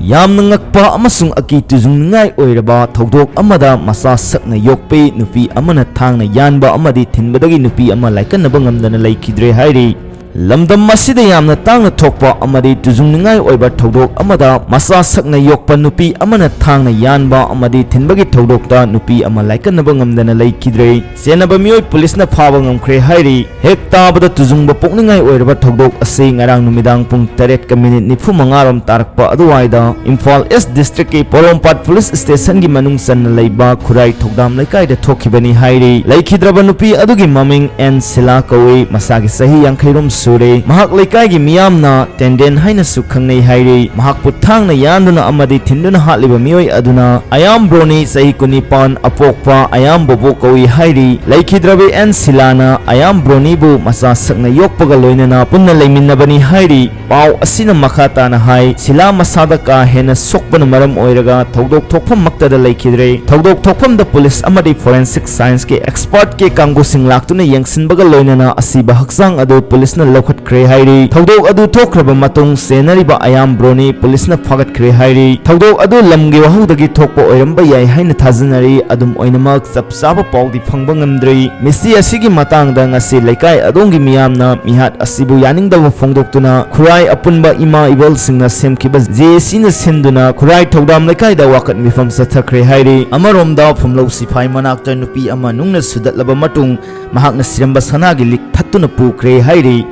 ꯌꯥꯝꯅ ꯉꯛꯄ ꯑꯃꯁꯨꯡ ꯑꯀꯤ ꯇꯨꯖꯨꯡꯅꯤꯡꯉꯥꯏ ꯑꯣꯏꯔꯕ ꯊꯧꯗꯣꯛ ꯑꯃꯗ ꯃꯆꯥ ꯁꯛꯅ ꯌꯣꯛꯄꯤ ꯅꯨꯄꯤ ꯑꯃꯅ ꯊꯥꯡꯅ ꯌꯥꯟꯕ ꯑꯃꯗꯤ ꯊꯤꯟꯕꯗꯒꯤ ꯅꯨꯄꯤ ꯑꯃ ꯂꯥꯏꯀꯟꯅꯕ ꯉꯝꯗꯅ ꯂꯩꯈꯤꯗ꯭ꯔꯦ ꯍꯥꯏꯔꯤ꯫ ꯂꯝꯗꯝ ꯑꯁꯤꯗ ꯌꯥꯝꯅ ꯇꯥꯡꯅ ꯊꯣꯛꯄ ꯑꯃꯗꯤ ꯇꯨꯖꯨꯡꯅꯤꯡꯉꯥꯏ ꯑꯣꯏꯕ ꯊꯧꯗꯣꯛ ꯑꯃꯗ ꯃꯆꯥ ꯁꯛꯅ ꯌꯣꯛꯄ ꯅꯨꯄꯤ ꯑꯃꯅ ꯊꯥꯡꯅ ꯌꯥꯟꯕ ꯑꯃꯗꯤ ꯊꯤꯟꯕꯒꯤ ꯊꯧꯗꯣꯛꯇ ꯅꯨꯄꯤ ꯑꯃ ꯂꯥꯏꯀꯟꯅꯕ ꯉꯝꯗꯅ ꯂꯩꯈꯤꯗ꯭ꯔꯦ꯫ ꯆꯦꯟꯅꯕ ꯃꯤꯑꯣꯏ ꯄꯨꯂꯤꯁꯅ ꯐꯥꯕ ꯉꯝꯈ꯭ꯔꯦ ꯍꯥꯏꯔꯤ꯫ ꯍꯦꯛ ꯇꯥꯕꯗ ꯇꯨꯖꯨꯡꯕ ꯄꯣꯛꯅꯤꯡꯉꯥꯏ ꯑꯣꯏꯔꯕ ꯊꯧꯗꯣꯛ ꯑꯁꯤ ꯉꯔꯥꯡ ꯅꯨꯃꯤꯗꯥꯡ ꯄꯨꯡ 8:45 ꯔꯣꯝ ꯇꯥꯔꯛꯄ ꯑꯗꯨꯋꯥꯏꯗ ꯏꯝꯐꯥꯜ ꯏꯁ ꯗꯤꯁꯇ꯭ꯔꯤꯛꯀꯤ ꯄꯣꯔꯣꯝꯄꯥꯠ ꯄꯨꯂꯤꯁ ꯁ꯭ꯇꯦꯁꯟꯒꯤ ꯃꯅꯨꯡ ꯆꯟꯅ ꯂꯩꯕ ꯈꯨꯔꯥꯏ ꯊꯧꯗꯥꯝ ꯂꯩꯀꯥꯏꯗ ꯊꯣꯛꯈꯤꯕꯅꯤ ꯍꯥꯏꯔꯤ꯫ ꯂꯩꯈꯤꯗ꯭ꯔꯕ ꯅꯨꯄꯤ ꯑꯗꯨꯒꯤ ꯃꯃꯤꯡ ꯑꯦꯟ ꯁꯤꯂꯥ ꯀꯧꯏ꯫ ꯃꯁꯥꯒꯤ ꯆꯍꯤ 50 ꯁꯨꯔꯦ꯫ ꯃꯍꯥꯛ ꯂꯩꯀꯥꯏꯒꯤ ꯃꯤꯌꯥꯝꯅ ꯇꯦꯟꯗꯦꯟ ꯍꯥꯏꯅꯁꯨ ꯈꯪꯅꯩ ꯍꯥꯏꯔꯤ꯫ ꯃꯍꯥꯛꯄꯨ ꯊꯥꯡꯅ ꯌꯥꯟꯗꯨꯅ ꯑꯃꯗꯤ ꯊꯤꯟꯗꯨꯅ ꯍꯥꯠꯂꯤꯕ ꯃꯤꯑꯣꯏ ꯑꯗꯨꯅ ꯑꯌꯥꯝ ꯕ꯭ꯔꯣꯅꯤ ꯆꯍꯤ 19 ꯑꯄꯣꯛꯄ ꯑꯌꯥꯝ ꯕꯣꯕꯣ ꯀꯧꯏ ꯍꯥꯏꯔꯤ꯫ ꯂꯩꯈꯤꯗ꯭ꯔꯕ ꯑꯦꯟ ꯁꯤꯂꯥꯅ ꯑꯌꯥꯝ ꯕ꯭ꯔꯣꯅꯤꯕꯨ ꯃꯆꯥ ꯁꯛꯅ ꯌꯣꯛꯄꯒ ꯂꯣꯏꯅꯅ ꯄꯨꯟꯅ ꯂꯩꯃꯤꯟꯅꯕꯅꯤ ꯍꯥꯏꯔꯤ꯫ ꯄꯥꯎ ꯑꯁꯤꯅ ꯃꯈꯥ ꯇꯥꯅ ꯍꯥꯏ ꯁꯤꯂꯥ ꯃꯁꯥꯗ ꯀꯥ ꯍꯦꯟꯅ ꯁꯣꯛꯄꯅ ꯃꯔꯝ ꯑꯣꯏꯔꯒ ꯊꯧꯗꯣꯛ ꯊꯣꯛꯐꯝꯃꯛꯇꯗ ꯂꯩꯈꯤꯗ꯭ꯔꯦ꯫ ꯊꯧꯗꯣꯛ ꯊꯣꯛꯐꯝꯗ ꯄꯨꯂꯤꯁ ꯑꯃꯗꯤ ꯐꯣꯔꯦꯟꯁꯤꯛ ꯁꯥꯏꯟꯁꯀꯤ ꯑꯦꯛꯁꯄꯔꯠꯀꯤ ꯀꯥꯡꯕꯨꯁꯤꯡ ꯂꯥꯛꯇꯨꯅ ꯌꯦꯡꯁꯤꯟꯕꯒ ꯂꯣꯏꯅꯅ ꯑꯁꯤꯕ ꯍꯛꯆꯥꯡ ꯑꯗꯨ ꯄꯨꯂꯤꯁꯅ ꯂꯧꯈꯠꯈ꯭ꯔꯦ ꯍꯥꯏꯔꯤ꯫ ꯊꯧꯗꯣꯛ ꯑꯗꯨ ꯊꯣꯛꯈ꯭ꯔꯕ ꯃꯇꯨꯡ ꯆꯦꯟꯅꯔꯤꯕ ꯑꯌꯥꯝ ꯕ꯭ꯔꯣꯅꯤ ꯄꯨꯂꯤꯁꯅ ꯐꯥꯒꯠꯈ꯭ꯔꯦ ꯍꯥꯏꯔꯤ꯫ ꯊꯧꯗꯣꯛ ꯑꯗꯨ ꯂꯝꯒꯤ ꯋꯥꯍꯧꯗꯒꯤ ꯊꯣꯛꯄ ꯑꯣꯏꯔꯝꯕ ꯌꯥꯏ ꯍꯥꯏꯅ ꯊꯥꯖꯅꯔꯤ꯫ ꯑꯗꯨꯝ ꯑꯣꯏꯅꯃꯛ ꯆꯞ ꯆꯥꯕ ꯄꯥꯎꯗꯤ ꯐꯪꯕ ꯉꯝꯗ꯭ꯔꯤ꯫ ꯃꯤꯁꯤ ꯑꯁꯤꯒꯤ ꯃꯇꯥꯡꯗ ꯉꯁꯤ ꯂꯩꯀꯥꯏ ꯑꯗꯣꯝꯒꯤ ꯃꯤꯌꯥꯝꯅ ꯃꯤꯍꯥꯠ ꯑꯁꯤꯕꯨ ꯌꯥꯅꯤꯡꯗꯕ ꯐꯣꯡꯗꯣꯛꯇꯨꯅ ꯈꯨꯔꯥꯏ ꯑꯄꯨꯟꯕ ꯏꯃꯥ ꯏꯕꯦꯜꯁꯤꯡꯅ ꯁꯦꯝꯈꯤꯕ ꯖꯦꯑꯦꯁꯤꯅ ꯁꯤꯟꯗꯨꯅ ꯈꯨꯔꯥꯏ ꯊꯧꯗꯥꯝ ꯂꯩꯀꯥꯏꯗ ꯋꯥꯀꯠ ꯃꯤꯐꯝ ꯆꯠꯊꯈ꯭ꯔꯦ ꯍꯥꯏꯔꯤ꯫ ꯑꯃꯔꯣꯝꯗ ꯐꯨꯝꯂꯧ ꯁꯤꯐꯥꯏ ꯃꯅꯥꯛꯇ ꯅꯨꯄꯤ ꯑꯃ ꯅꯨꯡꯅ ꯁꯨꯗꯠꯂꯕ ꯃꯇꯨꯡ ꯃꯍꯥꯛꯅ ꯁꯤꯔꯝꯕ ꯁꯅꯥꯒꯤ ꯂꯤꯛ ꯊꯠꯇꯨꯅ ꯄꯨꯈ꯭ꯔꯦ ꯍꯥꯏꯔꯤ꯫